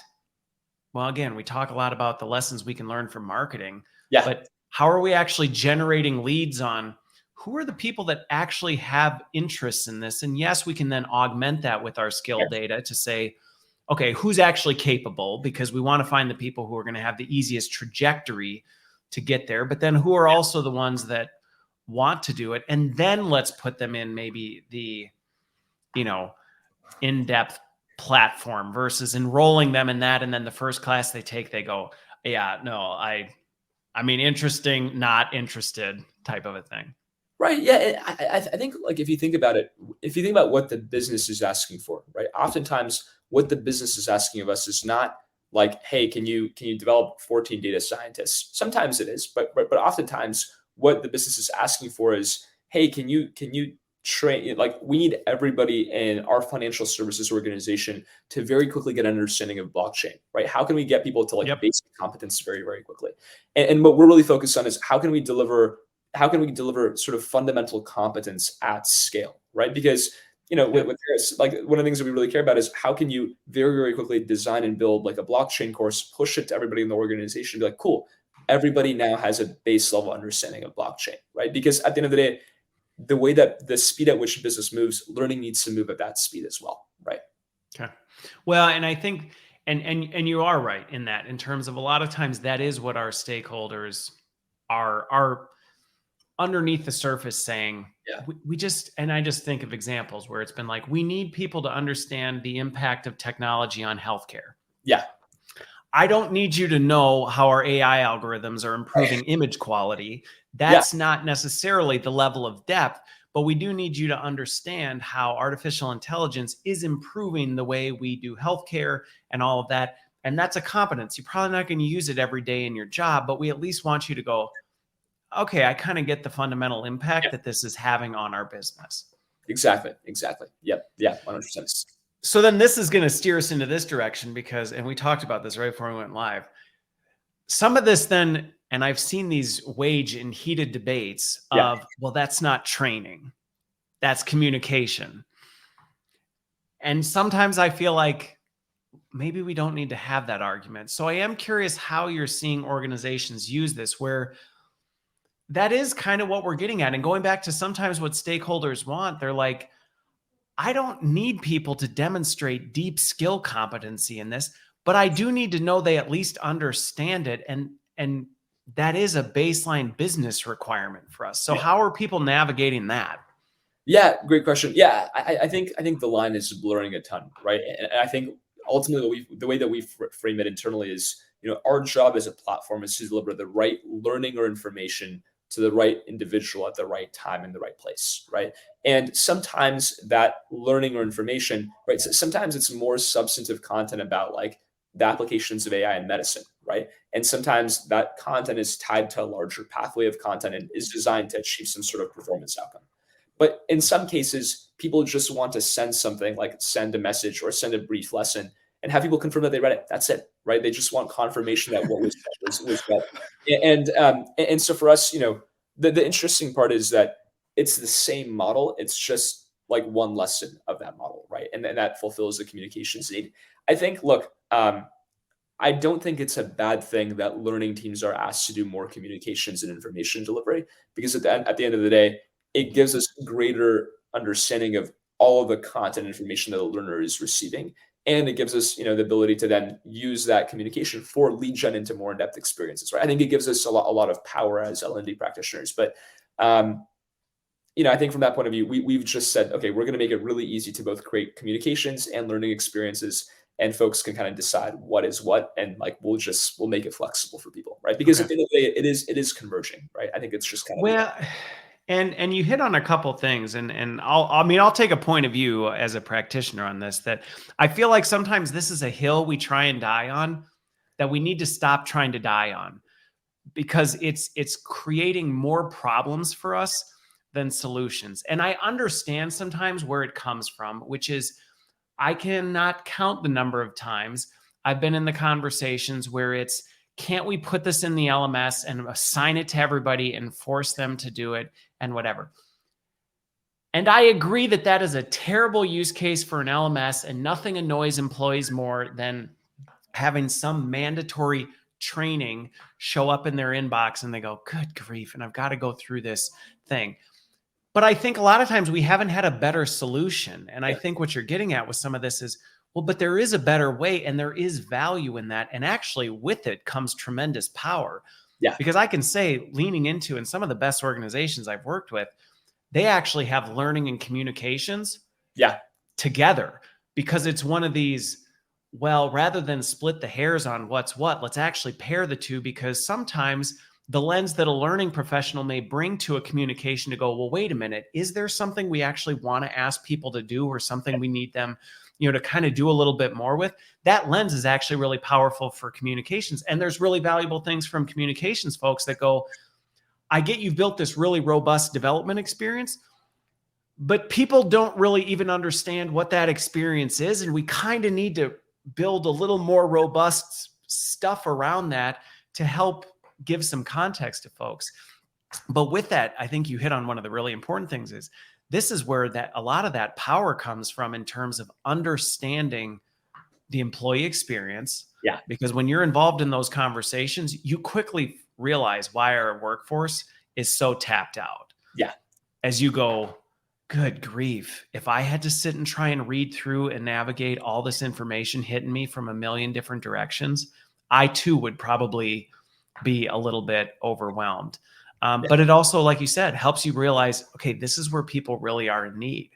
Well, again, we talk a lot about the lessons we can learn from marketing, but how are we actually generating leads on who are the people that actually have interests in this? And yes, we can then augment that with our skill data to say, okay, who's actually capable? Because we want to find the people who are going to have the easiest trajectory to get there, but then who are also the ones that want to do it. And then let's put them in maybe the, in-depth platform versus enrolling them in that. And then the first class they take, they go, yeah, no, I mean, interesting, not interested type of a thing. Right. Yeah. I think like if you think about it, if you think about what the business is asking for, right? Oftentimes what the business is asking of us is not like, hey, can you develop 14 data scientists? Sometimes it is, but oftentimes what the business is asking for is, hey, can you train, like we need everybody in our financial services organization to very quickly get an understanding of blockchain, right? How can we get people to like basic competence very, very quickly? And what we're really focused on is how can we deliver sort of fundamental competence at scale, right? Because, with this, like one of the things that we really care about is how can you very, very quickly design and build like a blockchain course, push it to everybody in the organization, be like, cool, everybody now has a base level understanding of blockchain, right? Because at the end of the day, the way that the speed at which business moves, learning needs to move at that speed as well, right? Okay. Well, and I think, and you are right in that, in terms of a lot of times that is what our stakeholders are underneath the surface saying. I just think of examples where it's been like, we need people to understand the impact of technology on healthcare. Yeah. I don't need you to know how our AI algorithms are improving image quality. That's not necessarily the level of depth, but we do need you to understand how artificial intelligence is improving the way we do healthcare and all of that. And that's a competence. You're probably not going to use it every day in your job, but we at least want you to go, okay, I kind of get the fundamental impact that this is having on our business. Exactly. Yep. Yeah. 100%. So then this is going to steer us into this direction because, and we talked about this right before we went live, some of this then, and I've seen these wage in heated debates of, well, that's not training, that's communication. And sometimes I feel like maybe we don't need to have that argument. So I am curious how you're seeing organizations use this, where that is kind of what we're getting at. And going back to sometimes what stakeholders want, they're like, I don't need people to demonstrate deep skill competency in this, but I do need to know they at least understand it. And that is a baseline business requirement for us. So how are people navigating that? Yeah, great question. Yeah, I think the line is blurring a ton, right? And I think ultimately the way that we frame it internally is, our job as a platform is to deliver the right learning or information to the right individual at the right time in the right place, right? And sometimes that learning or information, right? So sometimes it's more substantive content about like the applications of AI in medicine, right? And sometimes that content is tied to a larger pathway of content and is designed to achieve some sort of performance outcome. But in some cases, people just want to send something like send a message or send a brief lesson and have people confirm that they read it. That's it, right? They just want confirmation that what was said was read. And so for us, the interesting part is that it's the same model. It's just like one lesson of that model, right? And then that fulfills the communications need. I think, look, I don't think it's a bad thing that learning teams are asked to do more communications and information delivery, because at the end of the day, it gives us greater understanding of all of the content information that the learner is receiving. And it gives us, the ability to then use that communication for lead gen into more in-depth experiences, right? I think it gives us a lot of power as L&D practitioners. But, I think from that point of view, we've just said, okay, we're going to make it really easy to both create communications and learning experiences, and folks can kind of decide what is what, and like we'll make it flexible for people, right? Because at the end of the day, it is converging, right? I think it's just kind of And you hit on a couple things, and I'll take a point of view as a practitioner on this, that I feel like sometimes this is a hill we try and die on that we need to stop trying to die on, because it's creating more problems for us than solutions. And I understand sometimes where it comes from, which is I cannot count the number of times I've been in the conversations where it's, can't we put this in the LMS and assign it to everybody and force them to do it and whatever? And I agree that that is a terrible use case for an LMS, and nothing annoys employees more than having some mandatory training show up in their inbox and they go, good grief, and I've got to go through this thing. But I think a lot of times we haven't had a better solution. And I think what you're getting at with some of this is, well, but there is a better way, and there is value in that. And actually with it comes tremendous power. Yeah. Because I can say, leaning into, in some of the best organizations I've worked with, they actually have learning and communications together, because it's one of these, well, rather than split the hairs on what's what, let's actually pair the two, because sometimes the lens that a learning professional may bring to a communication to go, well, wait a minute, is there something we actually want to ask people to do, or something we need them, to kind of do a little bit more with? That lens is actually really powerful for communications. And there's really valuable things from communications folks that go, I get you've built this really robust development experience, but people don't really even understand what that experience is. And we kind of need to build a little more robust stuff around that to help give some context to folks. But with that, I think you hit on one of the really important things. Is this is where that a lot of that power comes from, in terms of understanding the employee experience. Yeah. Because when you're involved in those conversations, you quickly realize why our workforce is so tapped out. Yeah. As you go, good grief, if I had to sit and try and read through and navigate all this information hitting me from a million different directions, I too would probably be a little bit overwhelmed. But it also, like you said, helps you realize, okay, this is where people really are in need.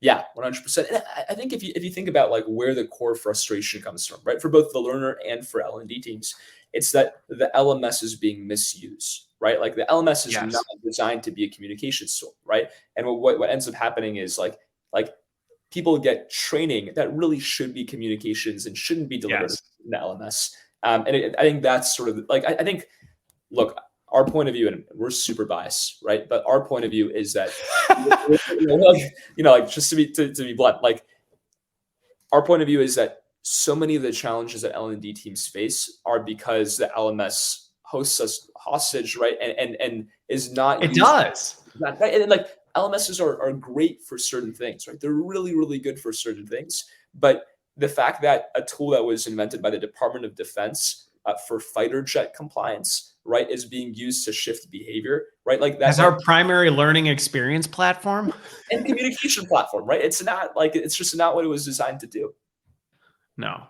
Yeah, 100%. And I think if you think about like where the core frustration comes from, right, for both the learner and for L&D teams, it's that the LMS is being misused, right? Like the LMS is not designed to be a communications tool, right? And what ends up happening is like people get training that really should be communications and shouldn't be delivered in the LMS. I think that's sort of like, I think, look, our point of view, and we're super biased, right? But our point of view is that, like just to be blunt, like our point of view is that so many of the challenges that L&D teams face are because the LMS hosts us hostage, right? And is not. It does. Right? And like LMSs are great for certain things, right? They're really, really good for certain things, but the fact that a tool that was invented by the Department of Defense for fighter jet compliance, right, is being used to shift behavior, right? Like that's our primary learning experience platform and communication platform, right? It's just not what it was designed to do. No.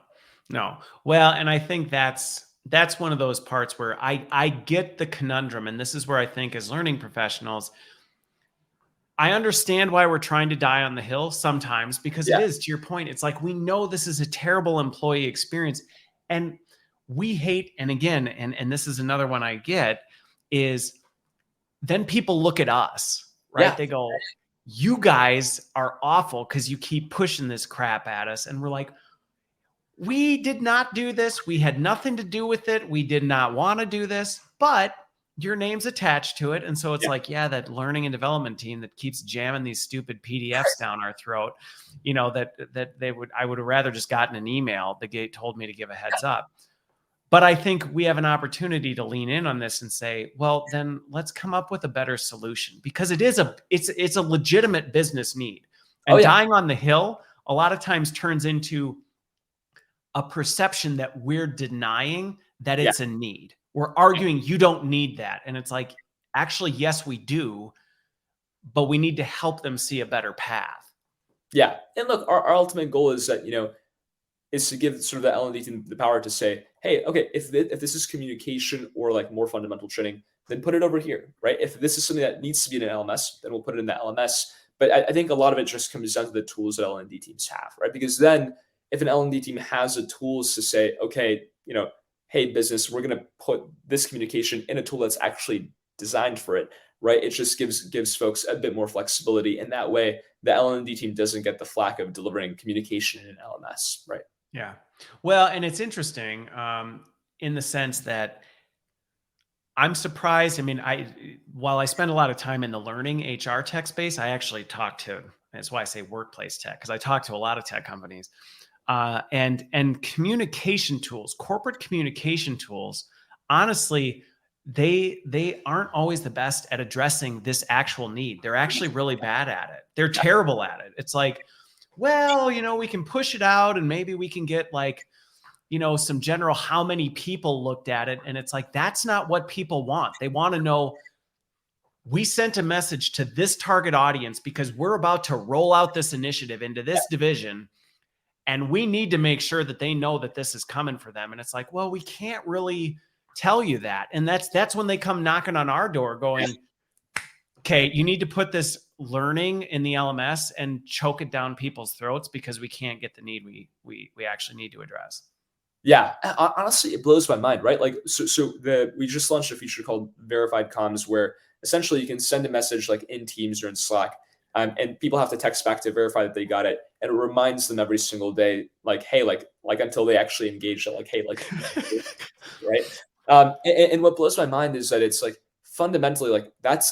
Well, and I think that's one of those parts where I get the conundrum, and this is where I think as learning professionals, I understand why we're trying to die on the hill sometimes, because it is, to your point, it's like, we know this is a terrible employee experience, and we hate, and again, and this is another one I get, is then people look at us, right? Yeah. They go, you guys are awful because you keep pushing this crap at us. And we're like, we did not do this. We had nothing to do with it. We did not want to do this, but your name's attached to it. And so it's Yeah. like, yeah, that learning and development team that keeps jamming these stupid PDFs down our throat, you know, that I would have rather just gotten an email. The gate told me to give a heads up. But I think we have an opportunity to lean in on this and say, well, then let's come up with a better solution, because it's a legitimate business need. Oh And yeah. dying on the hill a lot of times turns into a perception that we're denying that Yeah. it's a need. We're arguing you don't need that. And it's like, actually, yes, we do, but we need to help them see a better path. Yeah. And look, our ultimate goal is that, is to give sort of the L&D team the power to say, hey, okay, if this is communication or like more fundamental training, then put it over here, right? If this is something that needs to be in an LMS, then we'll put it in the LMS. But I think a lot of it just comes down to the tools that L&D teams have, right? Because then if an L&D team has the tools to say, okay, hey, business, we're going to put this communication in a tool that's actually designed for it, right? It just gives folks a bit more flexibility. And that way, the L&D team doesn't get the flack of delivering communication in an LMS, right? Yeah. Well, and it's interesting in the sense that I'm surprised. I mean, while I spend a lot of time in the learning HR tech space, I actually talk to, that's why I say workplace tech, because I talk to a lot of tech companies and communication tools, corporate communication tools. Honestly, they aren't always the best at addressing this actual need. They're actually really bad at it. They're terrible at it. It's like, well, we can push it out and maybe we can get like, some general how many people looked at it. And it's like, that's not what people want. They want to know, we sent a message to this target audience because we're about to roll out this initiative into this division. And we need to make sure that they know that this is coming for them. And it's like, well, we can't really tell you that. And that's when they come knocking on our door going, okay, you need to put this learning in the LMS and choke it down people's throats because we can't get the need we actually need to address. Yeah, honestly, it blows my mind, right? Like, we just launched a feature called Verified Comms, where essentially you can send a message like in Teams or in Slack, and people have to text back to verify that they got it, and it reminds them every single day, like, hey, like until they actually engage it, like, hey, like, right? And what blows my mind is that it's like fundamentally like that's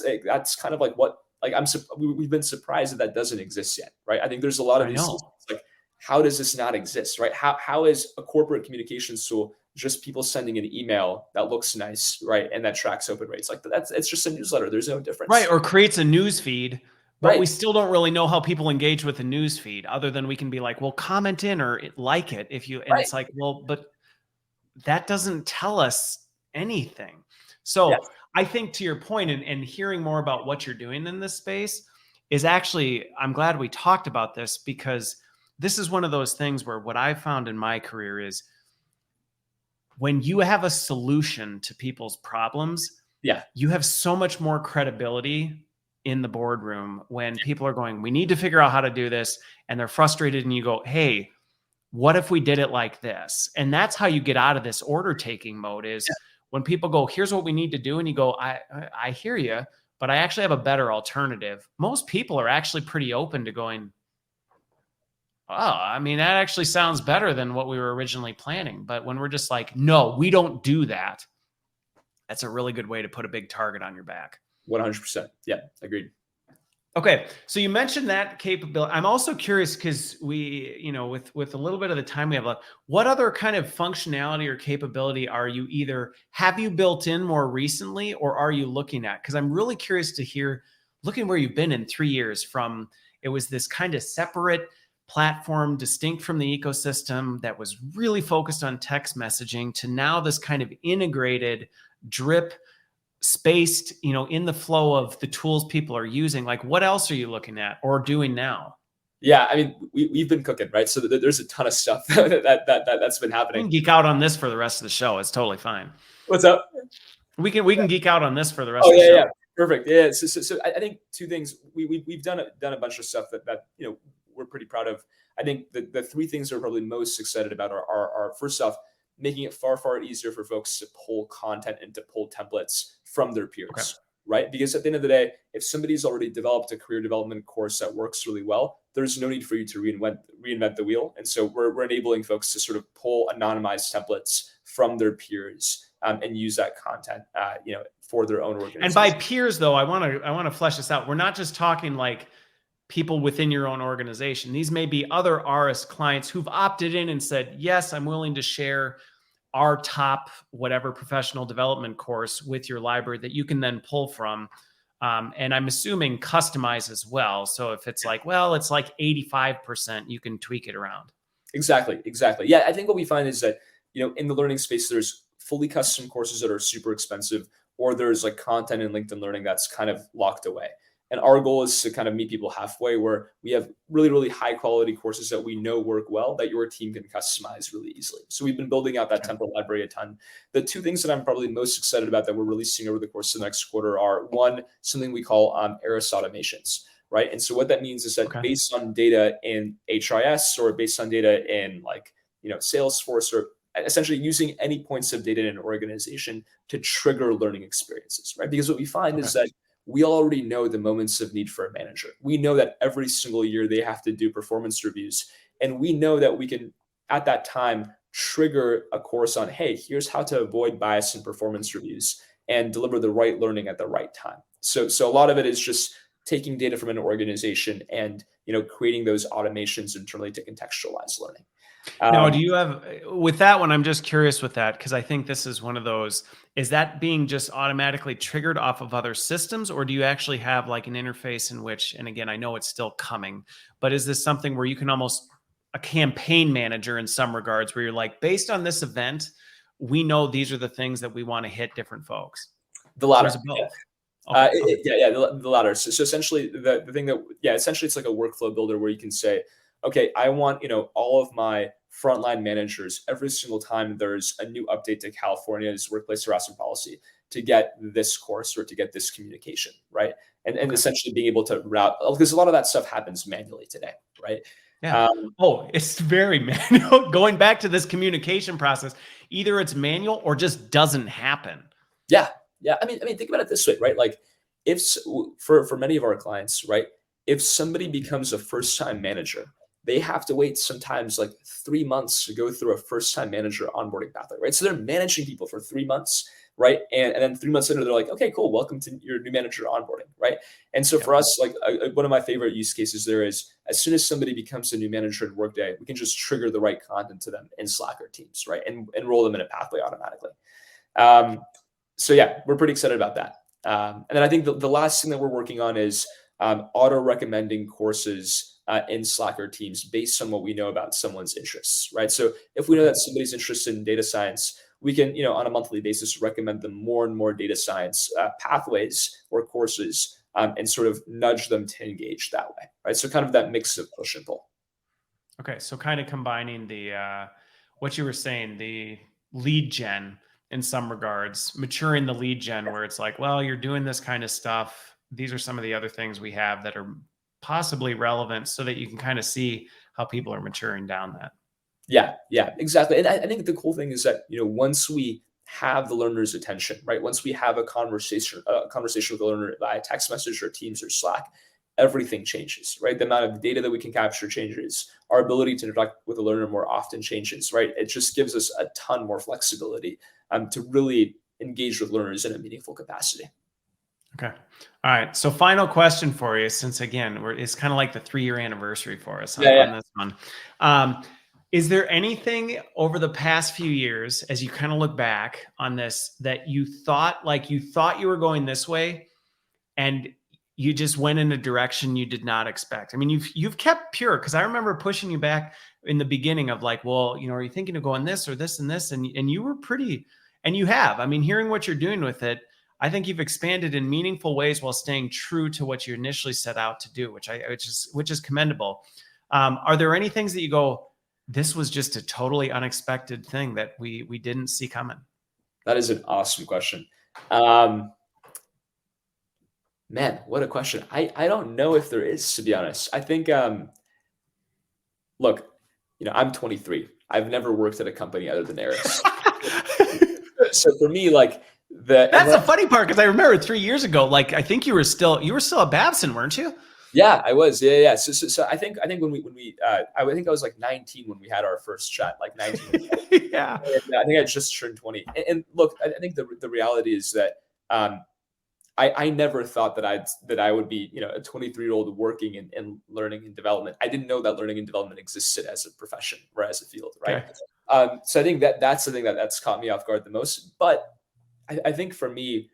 kind of like what like we've been surprised that doesn't exist yet, right? I think there's a lot of these things, like, how does this not exist, right? How is a corporate communications tool just people sending an email that looks nice, right, and that tracks open rates? Like it's just a newsletter. There's no difference, right? Or creates a news feed, but right? we still don't really know how people engage with the news feed, other than we can be like, well, comment in or like it if you. And Right. it's like, well, but that doesn't tell us anything. So Yes. I think to your point, and hearing more about what you're doing in this space is actually, I'm glad we talked about this, because this is one of those things where what I've found in my career is when you have a solution to people's problems, Yeah. you have so much more credibility in the boardroom when people are going, we need to figure out how to do this. And they're frustrated. And you go, hey, what if we did it like this? And that's how you get out of this order taking mode, is when people go, here's what we need to do. And you go, I hear you, but I actually have a better alternative. Most people are actually pretty open to going, oh, I mean, that actually sounds better than what we were originally planning. But when we're just like, no, we don't do that, that's a really good way to put a big target on your back. 100%. Yeah, agreed. Okay, so you mentioned that capability. I'm also curious because we, with a little bit of the time we have left, what other kind of functionality or capability have you built in more recently, or are you looking at? Because I'm really curious to hear, looking where you've been in 3 years, from it was this kind of separate platform distinct from the ecosystem that was really focused on text messaging, to now this kind of integrated drip spaced, in the flow of the tools people are using. Like, what else are you looking at or doing now? Yeah, I mean, we've been cooking, right? So there's a ton of stuff that's been We happening. can geek out on this for the rest of the show. It's totally fine. What's up? We can geek out on this for the rest Oh of the yeah, show. yeah, perfect. Yeah, so I think two things. We've done a bunch of stuff that we're pretty proud of. I think the three things we're probably most excited about are first off, making it far easier for folks to pull content and to pull templates from their peers. Okay. right? Because at the end of the day, if somebody's already developed a career development course that works really well, there's no need for you to reinvent the wheel. And so we're enabling folks to sort of pull anonymized templates from their peers and use that content, for their own organization. And by peers, though, I want to flesh this out. We're not just talking like people within your own organization. These may be other Arist clients who've opted in and said, yes, I'm willing to share our top whatever professional development course with your library that you can then pull from. And I'm assuming customize as well. So if it's like, well, it's like 85%, you can tweak it around. Exactly. Yeah, I think what we find is that, in the learning space, there's fully custom courses that are super expensive, or there's like content in LinkedIn Learning that's kind of locked away. And our goal is to kind of meet people halfway, where we have really, really high quality courses that we know work well, that your team can customize really easily. So we've been building out that template library a ton. The two things that I'm probably most excited about that we're releasing over the course of the next quarter are, one, something we call Arist automations, right? And so what that means is that based on data in HRIS, or based on data in Salesforce, or essentially using any points of data in an organization to trigger learning experiences, right? Because what we find is that we already know the moments of need for a manager. We know that every single year they have to do performance reviews. And we know that we can, at that time, trigger a course on, hey, here's how to avoid bias in performance reviews and deliver the right learning at the right time. So a lot of it is just taking data from an organization and creating those automations internally to contextualize learning. Now, do you have, with that one, I'm just curious with that, because I think this is one of those, is that being just automatically triggered off of other systems, or do you actually have like an interface in which, and again, I know it's still coming, but is this something where you can almost, a campaign manager in some regards, where you're like, based on this event, we know these are the things that we want to hit different folks? The latter. Both? The latter. So essentially the thing that, essentially it's like a workflow builder where you can say, okay, I want, all of my frontline managers, every single time there's a new update to California's workplace harassment policy, to get this course or to get this communication, right? And essentially being able to route, because a lot of that stuff happens manually today, right? Yeah. It's very manual. Going back to this communication process, either it's manual or just doesn't happen. Yeah. I mean, think about it this way, right? Like, if for many of our clients, right, if somebody becomes a first-time manager, they have to wait sometimes like 3 months to go through a first-time manager onboarding pathway, right? So they're managing people for 3 months, right? And then 3 months later, they're like, okay, cool, welcome to your new manager onboarding, right? And so for us, like one of my favorite use cases there is, as soon as somebody becomes a new manager in Workday, we can just trigger the right content to them in Slack or Teams, right? And enroll them in a pathway automatically. So yeah, we're pretty excited about that. And then I think the last thing that we're working on is auto recommending courses in Slack or Teams based on what we know about someone's interests, right? So if we know that somebody's interested in data science, we can, on a monthly basis, recommend them more and more data science pathways or courses and sort of nudge them to engage that way, right? So kind of that mix of push and pull. Okay, so kind of combining the what you were saying, the lead gen in some regards, maturing the lead gen, where it's like, well, you're doing this kind of stuff. These are some of the other things we have that are possibly relevant, so that you can kind of see how people are maturing down that. Yeah, exactly. And I think the cool thing is that, once we have the learner's attention, right? Once we have a conversation with the learner via text message or Teams or Slack, everything changes, right? The amount of data that we can capture changes. Our ability to interact with the learner more often changes, right? It just gives us a ton more flexibility to really engage with learners in a meaningful capacity. Okay. All right. So final question for you, since again, it's kind of like the 3-year anniversary for us on this one. Is there anything over the past few years, as you kind of look back on this, that you thought you were going this way and you just went in a direction you did not expect? I mean, you've kept pure, because I remember pushing you back in the beginning of like, well, are you thinking of going this or this and this? And you were pretty, and you have, I mean, hearing what you're doing with it, I think you've expanded in meaningful ways while staying true to what you initially set out to do, which is commendable. Are there any things that you go, this was just a totally unexpected thing that we didn't see coming? That is an awesome question. Man, what a question. I don't know if there is, to be honest. I think, look, I'm 23. I've never worked at a company other than Arist. So for me, like, That's the funny part, because I remember 3 years ago, like I think you were still at Babson, weren't you? Yeah, I was. Yeah. So I think when we I think I was like 19 when we had our first chat, like 19. Yeah. And I think I just turned 20. And look, I think the reality is that I never thought that I would be, a 23-year-old working in learning and development. I didn't know that learning and development existed as a profession or as a field, right? Okay. So I think that's the thing that's caught me off guard the most. But I think for me,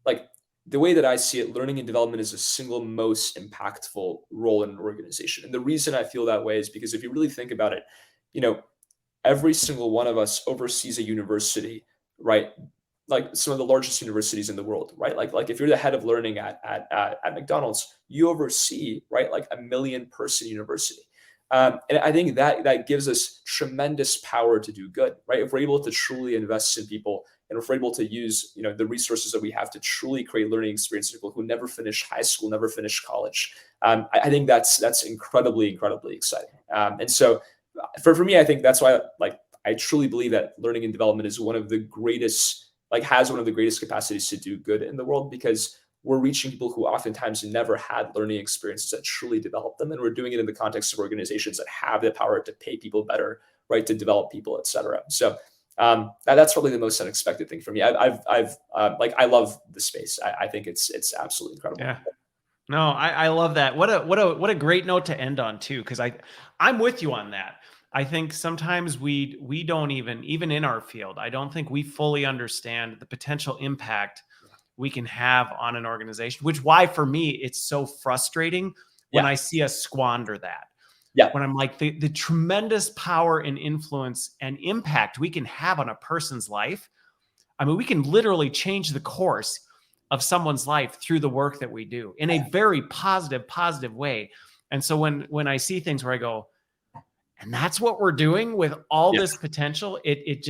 like the way that I see it, learning and development is the single most impactful role in an organization. And the reason I feel that way is because if you really think about it, you know, every single one of us oversees a university, right? Like some of the largest universities in the world, right? Like if you're the head of learning at McDonald's, you oversee, right, like a 1 million-person university. And I think that gives us tremendous power to do good, right? If we're able to truly invest in people, and if we're able to use, the resources that we have to truly create learning experiences for people who never finished high school, never finished college, I think that's incredibly, incredibly exciting. And so, for me, I think that's why, like, I truly believe that learning and development is one of the greatest, like, has one of the greatest capacities to do good in the world, because we're reaching people who oftentimes never had learning experiences that truly develop them. And we're doing it in the context of organizations that have the power to pay people better, right, to develop people, et cetera. So that's probably the most unexpected thing for me. I love the space. I think it's absolutely incredible. Yeah. No, I love that. What a great note to end on too, because I'm with you on that. I think sometimes we don't even in our field, I don't think we fully understand the potential impact we can have on an organization, which why for me it's so frustrating when I see us squander that. Yeah. When I'm like the tremendous power and influence and impact we can have on a person's life. I mean, we can literally change the course of someone's life through the work that we do in a very positive way. And so when I see things where I go, and that's what we're doing with all this potential, it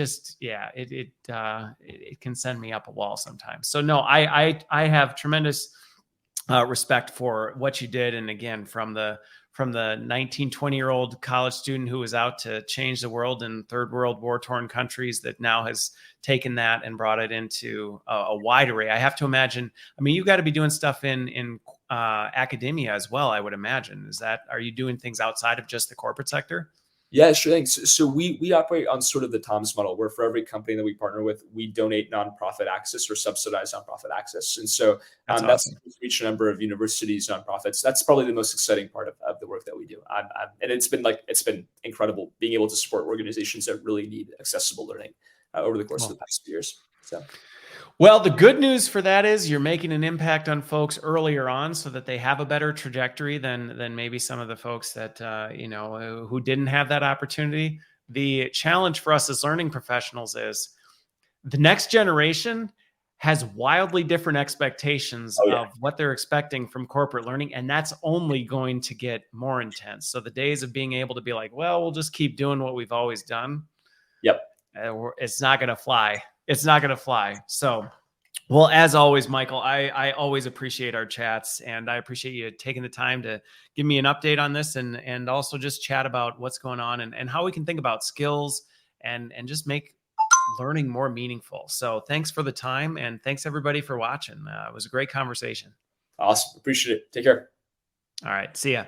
can send me up a wall sometimes. So no, I have tremendous respect for what you did. And again, from the 19, 20-year-old college student who was out to change the world in third world war-torn countries, that now has taken that and brought it into a wide array. I have to imagine, I mean, you've got to be doing stuff in academia as well, I would imagine. Are you doing things outside of just the corporate sector? Yeah, sure thing. So we operate on sort of the TOMS model, where for every company that we partner with, we donate nonprofit access or subsidize nonprofit access. And so That's that's awesome. reached a number of universities, nonprofits. That's probably the most exciting part of the work that we do. And it's been incredible being able to support organizations that really need accessible learning over the course of the past few years. So. Well, the good news for that is you're making an impact on folks earlier on, so that they have a better trajectory than maybe some of the folks that who didn't have that opportunity. The challenge for us as learning professionals is the next generation has wildly different expectations of what they're expecting from corporate learning, and that's only going to get more intense. So the days of being able to be like, well, we'll just keep doing what we've always done. Yep. It's not going to fly. It's not going to fly. So, well, as always, Michael, I always appreciate our chats, and I appreciate you taking the time to give me an update on this, and also just chat about what's going on and how we can think about skills and just make learning more meaningful. So thanks for the time, and thanks everybody for watching. It was a great conversation. Awesome. Appreciate it. Take care. All right. See ya.